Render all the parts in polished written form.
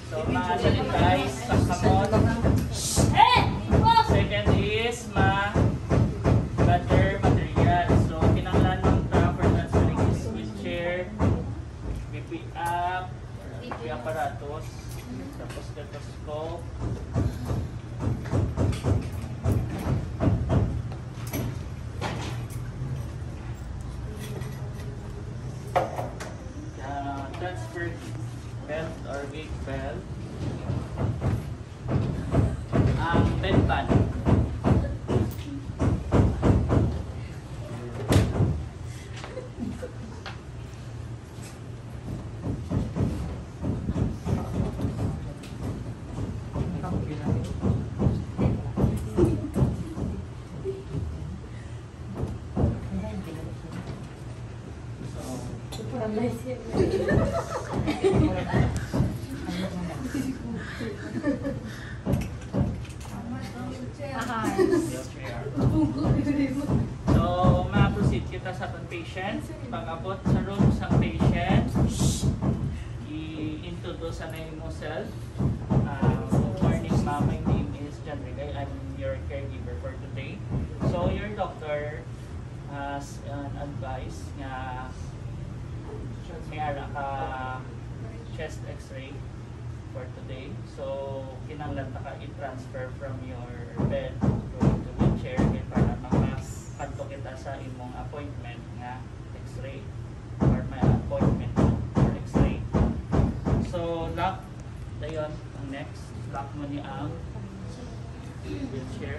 So, ma-sanitize sa kamot. Second is ma-butter material. So, kinanglan ng for transferring is wheelchair, BP up, BP apparatus, tapos stethoscope. Transfer belt or gate belt. Ang bedpan. So, ma-proceed kita sa atong patient. Pag-abot sa room sa patient, i-introduce na mo self. Good morning, ma'am. My name is John Rigay. I'm your caregiver for today. So, your doctor has an advice nga may ara ka chest x-ray for today. So, kinanglan ta ka i-transfer from your bed to the wheelchair para makakanto kita sa imong appointment nga x-ray or may appointment for x-ray. So, lock dayon ang next. Lock mo ni ang wheelchair.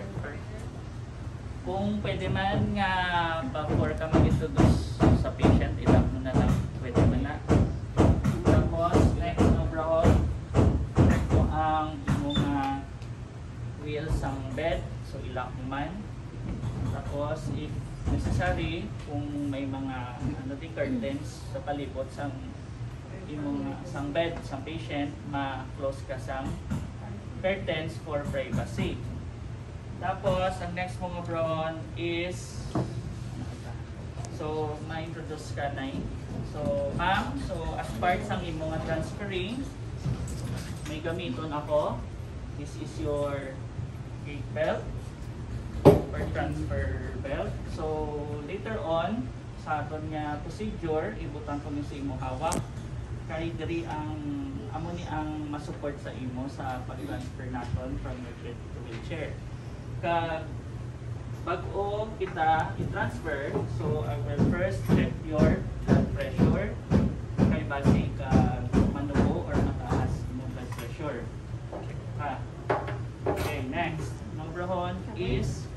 Kung pwede man nga before ka mag-introduce sa patient, i-lock mo na lang. Pwede man na. Tapos, next overall, check mo ang imong wheels ang bed. So, i-lock mo man. Tapos, if necessary, kung may mga curtains sa palibot sa imong sang bed, sa patient, ma-close ka sang curtains for privacy. Tapos, ang next mong abroad is so, ma-introduce ka na. So, ma'am, so as part sang imong transferring, may gamiton ako. This is your gate belt or transfer belt. So, later on, sa aton nga procedure, ibutan ko ni sa imo hawak. Kay diri ang amo ni ang masupport sa imo sa pag-transfer naton from wheelchair to wheelchair. Bago kita i-transfer, so I will first check your blood pressure. Kay base ka manubo or mataas yung blood pressure. Check ka. Okay, next. Number one is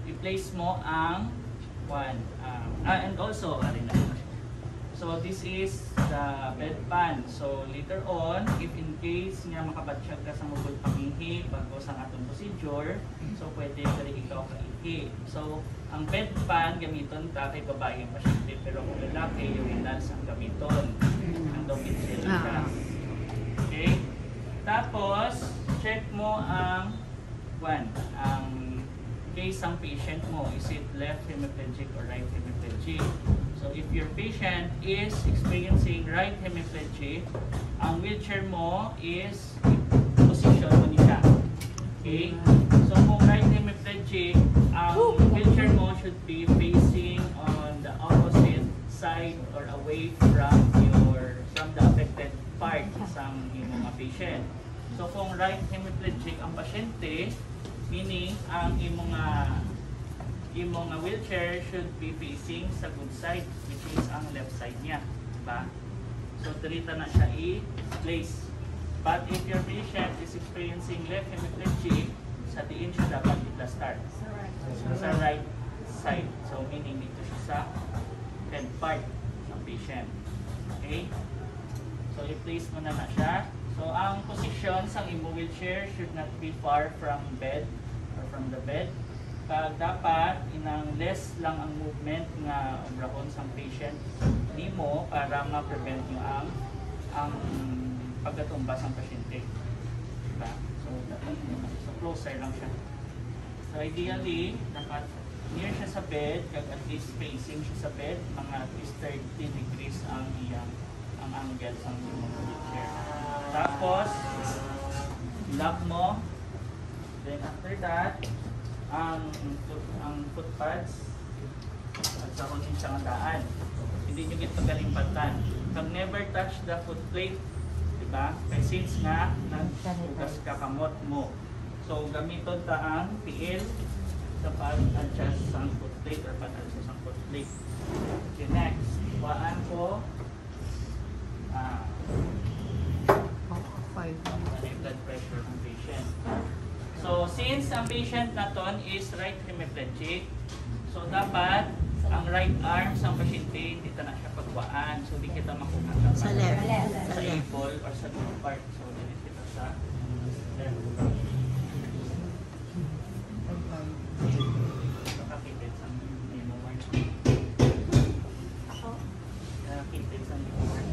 i-place mo ang and also, so this is the bedpan. So later on, if in case nga makabatsyag ka sa mugol pangihi bago sa atong procedure, so pwede ka rin ikaw kaihi. So ang bedpan gamiton ta kay babae ang pasyente, pero kung lalaki urinals ang gamiton. Ang domicile ka. Okay? Tapos check mo ang case ang patient mo, is it left hemiplegic or right hemiplegic? So if your patient is experiencing right hemiplegic, ang wheelchair mo is position mo niya. Okay? So kung right hemiplegic, ang wheelchair mo should be facing on the opposite side or away from the affected part sa imong patient. So kung right hemiplegic ang pasyente, meaning ang imong wheelchair should be facing sa good side, which is ang left side niya, diba? So dirita na siya i-place. But if your patient is experiencing left hemiplegic, sa diin siya dapat i-start. Sa right side. So meaning dito siya sa head part ng patient. Okay? So i-place mo na siya. So ang position sa imong wheelchair should not be far from bed or from the bed. Kag dapat inang less lang ang movement nga obrahon sa patient nimo para ma-prevent nyo ang pagkatumba sa pasyente. Diba? So closer lang siya. So ideally, dapat near siya sa bed, kag at least facing siya sa bed, mga at least 30 degrees ang angle sa wheelchair. Tapos, lock mo. Then after that, ang foot pads, at sa kunin siyang daan. Hindi nyo gito galimpatan. Kag never touch the foot plate. Diba? Kaya since nga, naghugas ka kamot mo. So, gamiton ta ang PL sa pag-adjust sa foot plate or pag-adjust sa foot plate. Okay, next. Kuhaan ko ang blood pressure ng patient. So, since ang patient naton is right hemiplegic, so dapat ang right arm sa pasyente hindi na siya pagkuhaan. So, di kita makuha Sa left. sa ankle or sa lower part. So, dili kita sa left. Nakakitid sa memo mark. Nakakitid sa memo mark.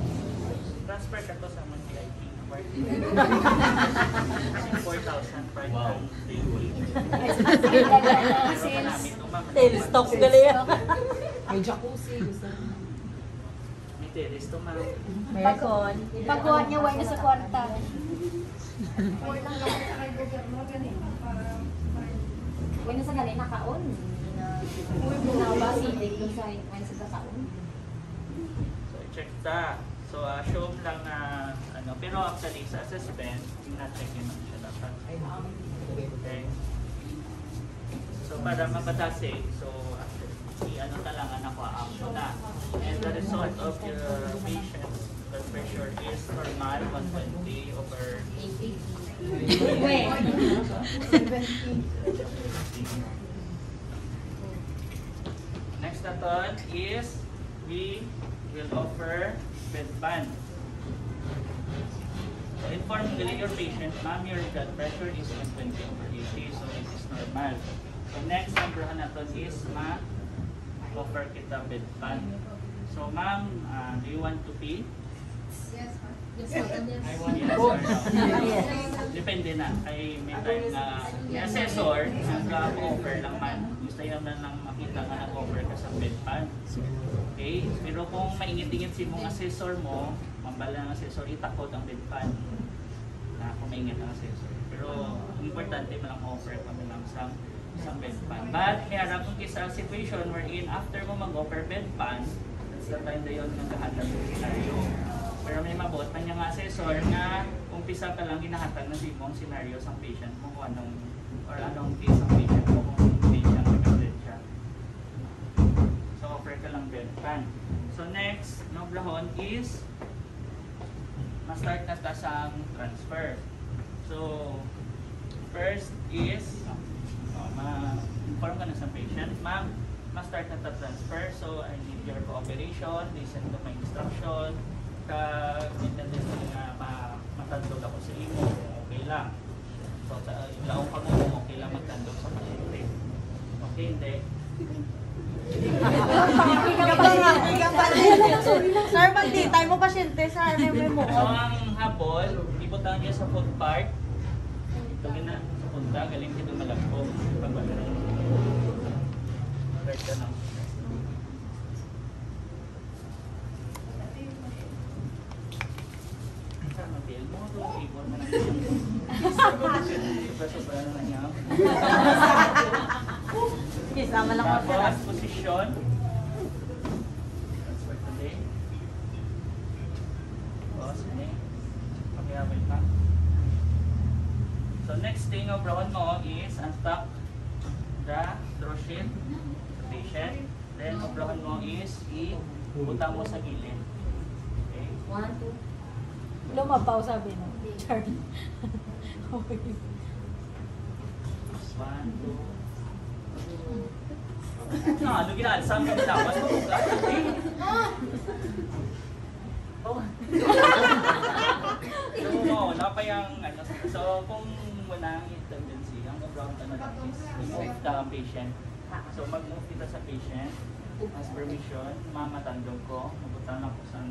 Transfer ka to sa mga VIP. 4,000 per wow. Tail stocks gali yan. May jacuzzi. May terrace to ma'am. Pagkuhan niya, wala na sa kwarta. Wala na sa gali, nakaon. Nabasilig dun sa wala sa taon. So, check ta. So, assume lang na, pero actually sa assessment, tina-check yun lang siya dapat. Okay. So, para mapatasi, so, i-ano talaga na action na. And the result of your patient's blood pressure is normal, 120 over 80. Next na ton is, we will offer bed band. So, inform your patient, ma'am, your blood pressure is 120 over 80, so it is normal. So, next, number natin is, offer kita bed band. So, ma'am, do you want to pee? Yes, ma'am. Yes, I want yes or no? Depende na. Ay, may time na yung assessor, nag-offer lang man. Gusto yun na lang makita nga nag-offer ka sa bed band. Okay? Pero kung mainit-ingit si mong assessor mo, mambala ng assessor, itakot ang bed band. Na kung mainit ang assessor. Pero importante mo lang offer kami lang sa bed band. But, kaya kung kisa situation wherein after mo mag-offer bed band, that's the time na yun naghahatag ng scenario. Pero may mabot pa niyang assessor na umpisa pa lang hinahatag na si mong scenario sa patient mo kung anong case ng patient mo kung patient recommended siya. So, offer ka lang bed band. So, next, noblahon is ma-start na ta sa transfer. So, first is ma-inform ka na sa patient, ma'am, ma-start na ta transfer. So, I need your cooperation, listen to my instruction, ka-intended na matandog ako sa imo, okay lang. So, ilaong ka mo, okay lang magtandog sa pasyente. Okay, hindi. Sir, mag-ditay mo pasyente sa mo. So, ang habol, ibutan niya sa foot part. Ito na, sa punta, galing dito malagpo. Pagbalaan. Start ka lang. Mabil mo, ibon mo na niya. Sobra na niya. Isama lang ako sir. Tapos, position. Transfer today. Tapos, ini. Pag-iaway pa. So, next thing of brown mo is unstuck the draw sheet sa patient. Then, of brown mo is ibutang mo sa gilid. Okay? 1, 2. Lumabaw sabi no. Charlie. Okay. 1, 2. Ano ginaan? Saan ka dapat? Oh. So, wala pa yung ano. So, kung walang tendency, ang brown talaga is remove the patient. So, mag-move kita sa patient. As permission, mamatandog ko. Mabutan ako sa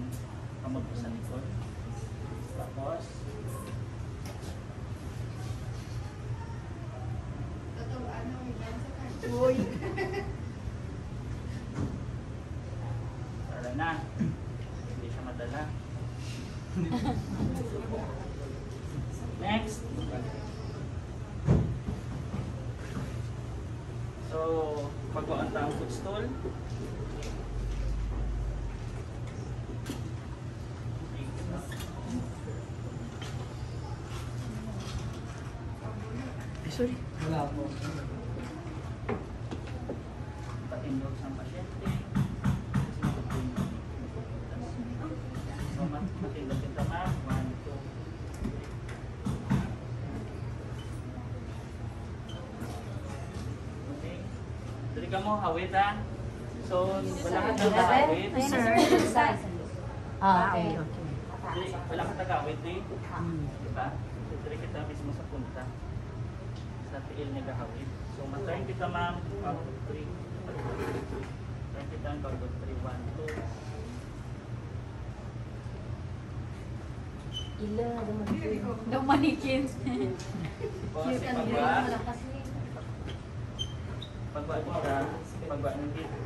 kamot ko sa likod. Tapos, Uy. tara na. Hindi siya madala. Next. So, pagbuan ta ang footstool. Sorry. Wala po. Patindog sa pasyente. So, matindog ito ma'am. 1, 2. Okay. Dali ka mo, hawid ha. So, wala ka tagawid. Ayun na, sir. Okay. Wala ka tagawid eh. Diba? So, dali kita mismo sa punta. Sa tiil ni gahawid. So, ma-turn kita ma'am. 1, 2, 3. Turn kita ang 1, 2, 3. 1, 2. Ila, Daw manikin. Tapos, pagba mo siya, pagba ng dito.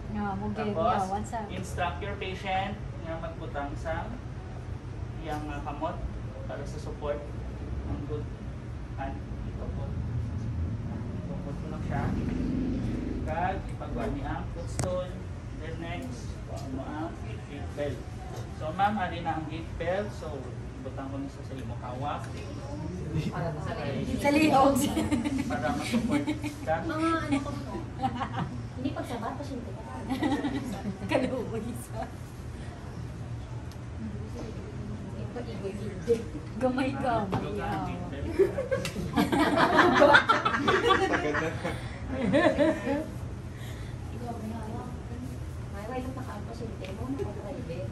Nga, mugay Tapos, niya. Once instruct your patient nga magbutang sa iyang kamot para sa support ng good hand. Ito po. Ipupot mo lang siya. Kag, ipagwa niya ang footstool. Then next, kuha mo ang gate belt. So ma'am, ali na ang gate belt. So, butang ko na sa imong hawak. Sa liog. Para ma-support ka. Mga ano ko to? Hindi pagsabat, pasyente ka. Kaluoy sa. Gamay-gamay. Ito ang gate belt. May lang naka pasyente mo, nakakaibe.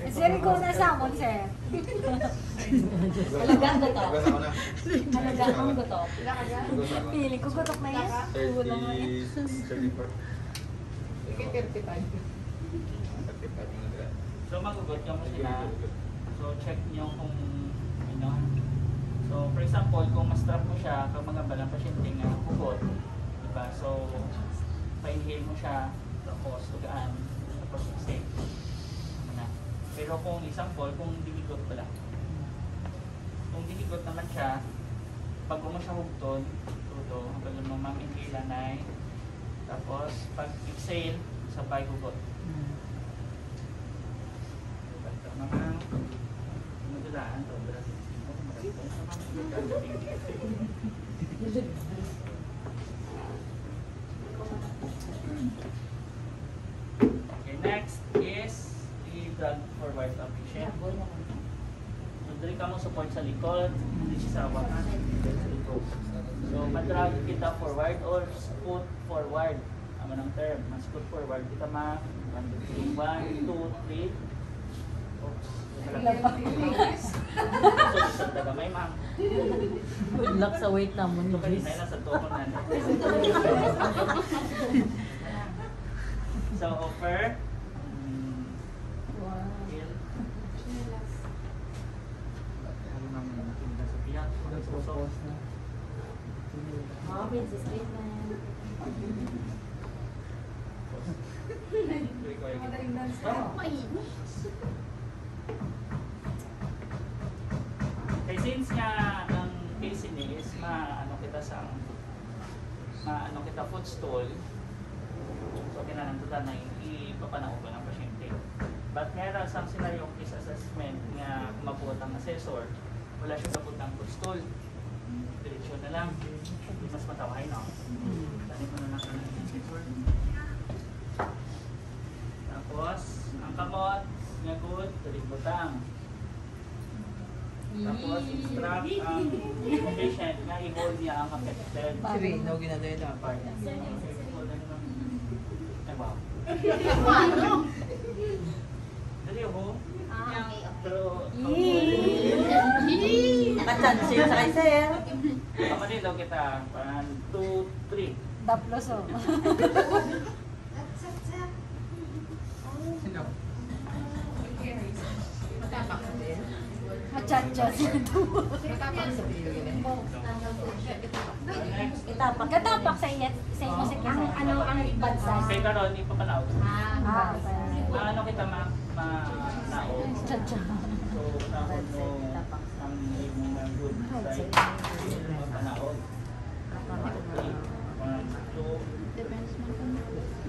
Sir, ikaw na sa amon, sir. Halagang gato. Halagang gato. Piling ko gutok na yan. Ulo mo yan. 34. Sige, 35. So magugot ka mo sila. So check nyo kung ano. So for example, kung ma-strap mo siya, kung mga balang pasyente nga hugot, diba? So pa-inhale mo siya, tapos tugaan, tapos safe. Pero kung example, kung dinigot pala. Kung dinigot naman siya, pag mo siya hugton, tuto, hanggang mo ma'am inhale na tapos pag exhale, sabay hugot. Basta naman, magdadaan to. Okay, next is i-drag forward ang patient. Dali ka mo support sa likod, hindi siya sa hawakan. So, madrag kita forward or scoot forward. Ang manang term, scoot forward kita ma 1, 2, 3. Oops. So, isang tagamay ma'am. Good luck sa weight naman. So, kanina na sa tono na. So, offer. Heel. Ano naman yung tinda sa piyak? Mga princess treatment. Kaya since nga ang case ni is maano kita sa maano kita footstool, so kinahanglan na ipapanao ko ng pasyente. But meron sa scenario case assessment nga mabuot ang assessor, wala siya kabut ng footstool. Diretso na lang. Mas mataway no. Dali mo na lang ang assessor. Tapos, ang kamot, nga good, butang. Tapos, instruct ang patient na i-hold niya ang affected. Sige, no, ginagawa na part. Ay, wow. Dali ho. Pero, Nakachansin sa kay sir. kamalilaw kita. 1, 2, 3. Daplos oh. Sino? Matapang na din. Machachas. Matapang sa video ganun. Tanggal po siya. Gatapak. Gatapak sa inyo si Ang bansa. Kay karon ipapanaw. Ah, Ano kita nao? Cha-cha. So, nahon mo ang imong nga good side. Mapanaon. 1, 2.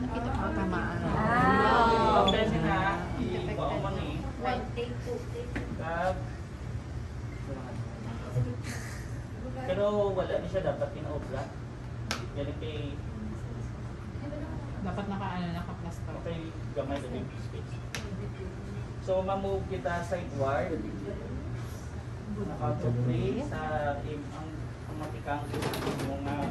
Nakita ko tamaan. Ah. Okay, sina. Ibaw mo ni. One take, two take. Kag. Pero wala ni siya dapat kinaobra. Yan kay Dapat naka-plaster. okay gamay na big space. So ma-move kita sideward. Naka-play sa ang matikang mga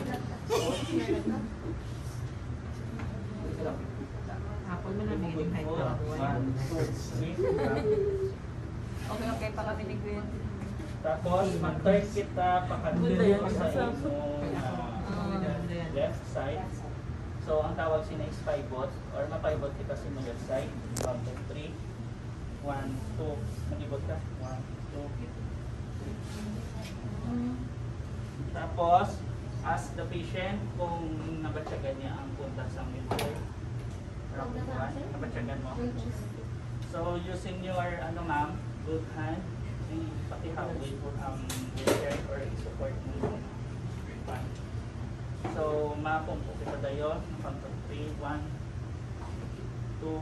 Apple mo na bigyan height na. 1, 2, 3. Okay, para kami ni Gwen. Tapos mag-turn kita pakadulong sa imong left side. So ang tawag sina is pivot or ma-pivot kita sa imong left side. 1, 2, 3. 1, 2. Mag-ibot ka. 1, 2. Tapos ask the patient kung nabatyagan niya ang punta sa wheelchair. Nabatyagan mo. So using your ma'am, good hand, ipatihawid mo ang wheelchair or support mo yung pan. So mapumpo kita dayon. 1, 2, 3. 1, 2,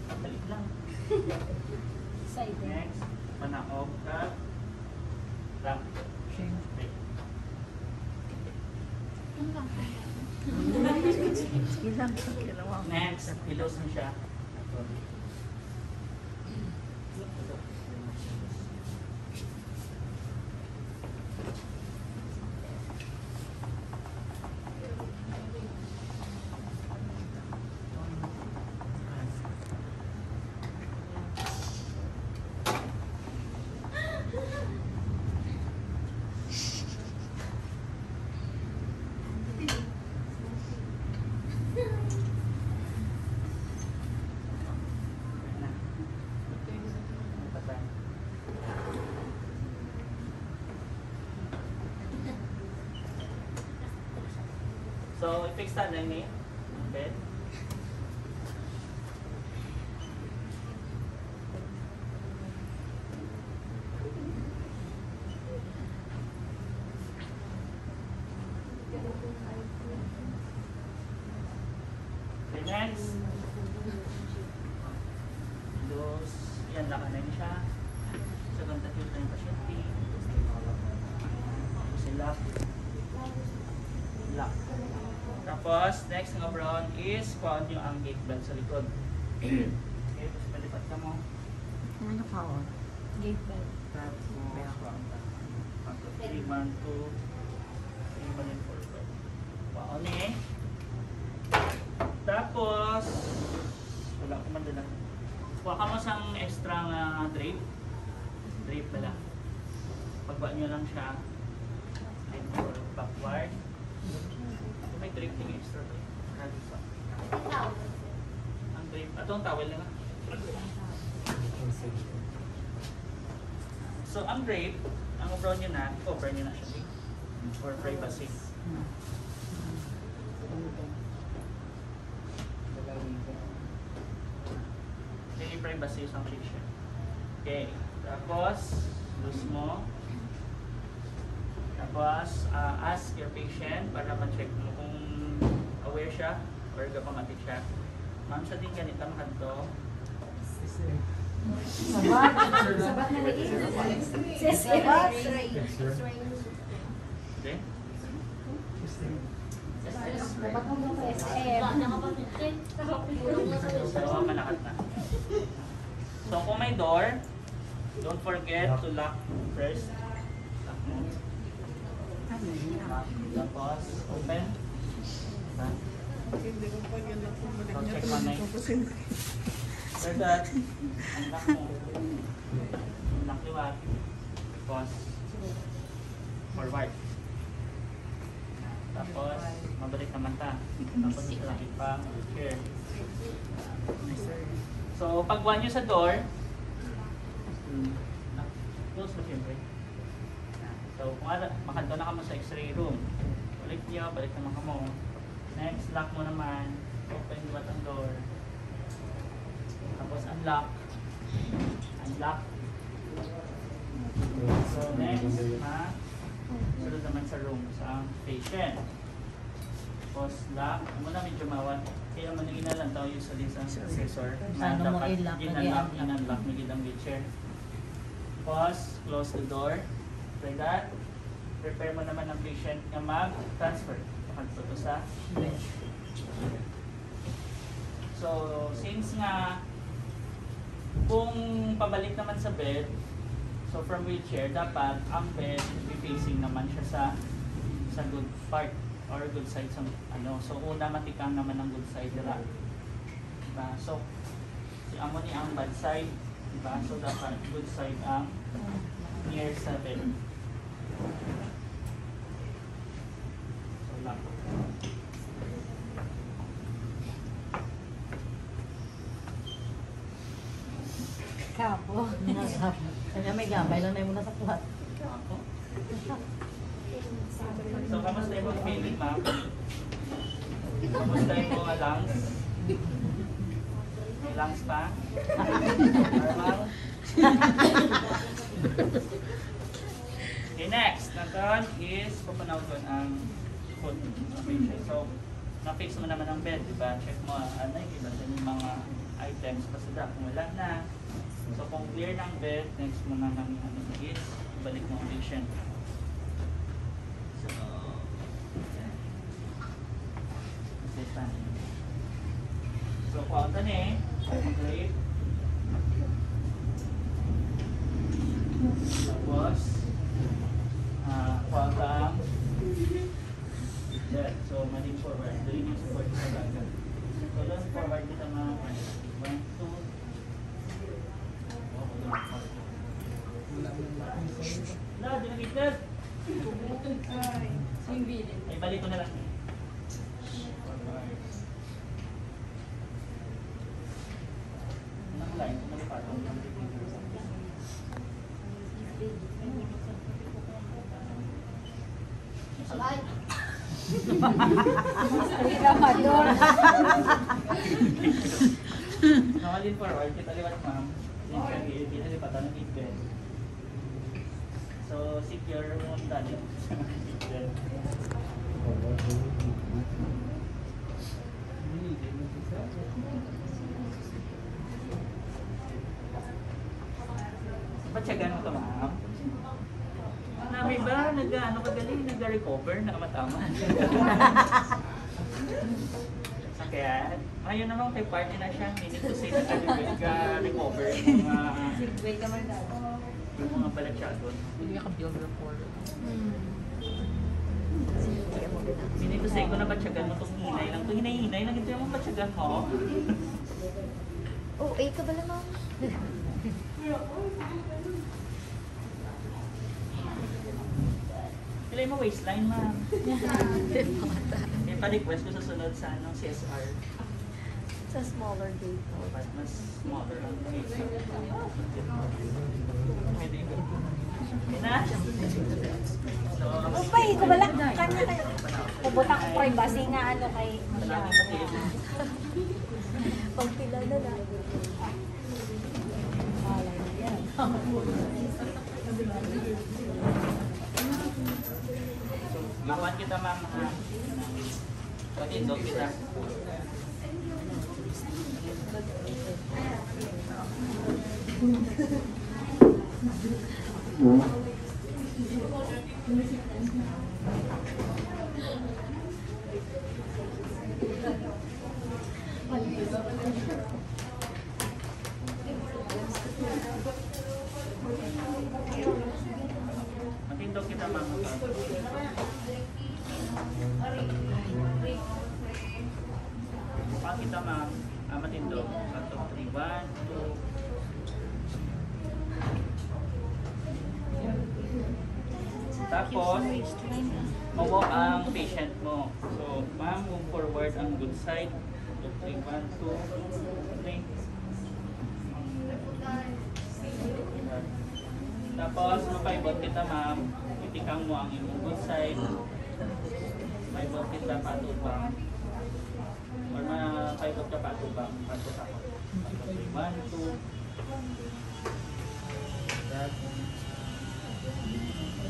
3. Balik lang. Side. Next, panaog ka. Lang. Shame. Okay. Next, pilos mo siya. So, i-fix na ni bed. Okay, next. Dos, yan, lakanan siya. Second tatute na yung pasyente. Sila. Lock. Tapos, next nga brown is kuhaan yung ang gate belt sa likod. Okay, tapos palipat ka mo. Ano ka o? Gate belt. Tapos, 1, 2, 3, 1, 2, 3, 1, 4, 5. Kuhaan eh. Tapos, wala ko man dala. Kuha ka mo sang extra nga drape. Drape pala. Pagba nyo lang siya. Then, for backward. May drape ting extra drape. Ang drape. Atong towel na nga. So, ang drape, ang brown nyo na, cover nyo na siya. For privacy. Hindi privacy isang patient. Okay. Tapos, loose mo. Tapos, ask your patient para ma-check mo kung aware siya or gapamatik siya. Ma'am, sa din ganito makadto. Sabat. Sabat na lagi. Sabat. Okay? Dapat mo yung SM. So, malakat na. So, kung may door, don't forget to lock first. Lock mo. Tapos, open. So, check mo na after that, unlock mo. Unlock liwat. Tapos, forward. Tapos, mabalik naman ta. Tapos, isalakit pa. Chair. So, pagbuhan nyo sa door, close mo siyempre. So, So, kung makanto na ka mo sa x-ray room, balik naman ka mo. Next, lock mo naman. Open yung batang door. Tapos, unlock. Unlock. So, next, sunod naman sa room, sa patient. Tapos, lock. Ano na medyo mawat. Kaya mo nang inalan tao usually sa sensor. Paano mo Dapat i-lock? in-unlock mo yung wheelchair. Pause, close the door. Like that. Prepare mo naman ang patient na mag-transfer. Pakanto to sa bed. So, since nga, kung pabalik naman sa bed, so from wheelchair, dapat ang bed, facing naman siya sa good part or good side sa ano. So, una matikang naman ang good side nila. Diba? So, si amo ni ang bad side. Diba? So, dapat good side ang near sa bed. So, lock. Kapo. Kanya may gabay lang na yung muna sa kuhat. So, kamusta yung feeling, ma'am? Kamusta yung mga lungs? May lungs pa? Normal? Okay, next. Naton is pupunawton ang foot ng patient. So, na-fix mo naman ang bed, diba? Check mo, ano yung mga items pa sa kung wala na. So, kung clear ng bed, next mo naman is balik mo ang patient. So, so, kuha ni okay. Tapos, kuha kang dead. So, maling forward. Dali yung support sa baga. So, learn forward kita mga 1, 2, wala, di nag-itlad. Ay, balik ko na lang. Nakalain ko na parang Sabay. Hindi naman doon. Nakalin forward, kita liwat ma'am. Pinalipatan ng bed. So, secure mo ang tali. Patsagan mo ito, ma'am. Namin ba, nag-ano kagaling, nag-recover, nakamatama. Kaya, ayun naman kay party na siya, hindi ko say nag-recover yung mga balatsyagon. Hindi ka build report. Hindi ko say ko na batsyagan mo itong hinay lang. Itong hinay-hinay lang ito yung batsyagan mo. Oh, ka ba naman? Pilay mo waistline, ma'am. May pa-request ko sa sunod sa CSR. Sa smaller gate. But mas smaller ang case. Pwede ko. Okay na? So, Upay, ko bala. Kanya kayo. Pabutang ko privacy nga ano kay Salangin pati ito. Pagpila na lang. Malay na yan. Makuhan kita, ma'am. Patindog kita. Matindog kita, ma'am. Mukha kita, ma'am. Matindog. 1, 2, 3, 1, 2. Tapos, mawalk ang patient mo. So, ma'am, move forward ang good side. 2, 3, 1, 2, 3. Tapos, mapaibot kita, ma'am. tikang mo ang imong good side. May bukit na patubang. Or makaibot ka patubang. Patubang ako. 1, 2.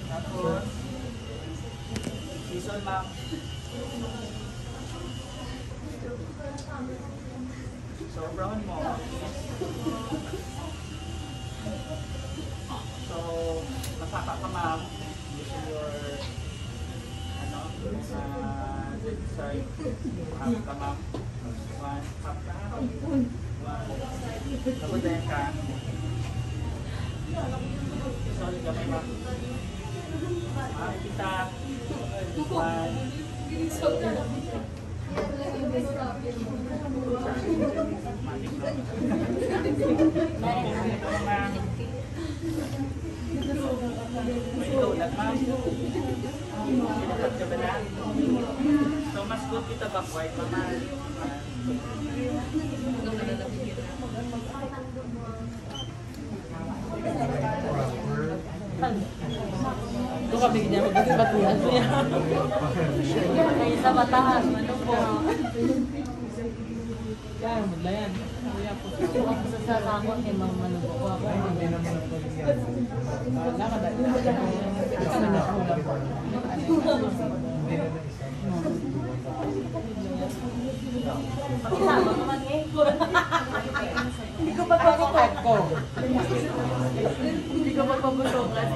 Tapos, season ma'am. So, brown mo. So, masaka ka ma'am. Using your, left side. Half ka ma'am. 1, half ka. 1. Tabudayan ka. Sorry, gamay ma'am. Kita. 1. So, mas good kita backward, mama. Ito kami niya, mag-batuhan niya. Ay, sa batahan, ano po? Yan, maglayan. Ako sa sasakot ni Mang Manubo ko ako. Hindi naman ako yan. Wala ka dahil. Ito na nakulang ko. Hindi na Pakisama naman eh. Hindi ko magpapabutok ko. Hindi ko magpapabutokan.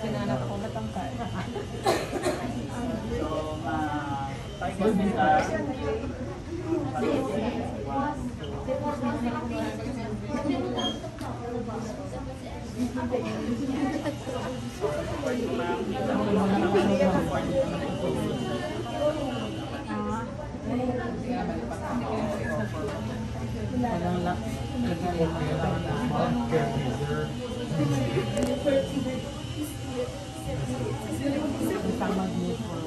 Sinanap ako matangkay. So, tayo kita. Walang lock. Isang magnet for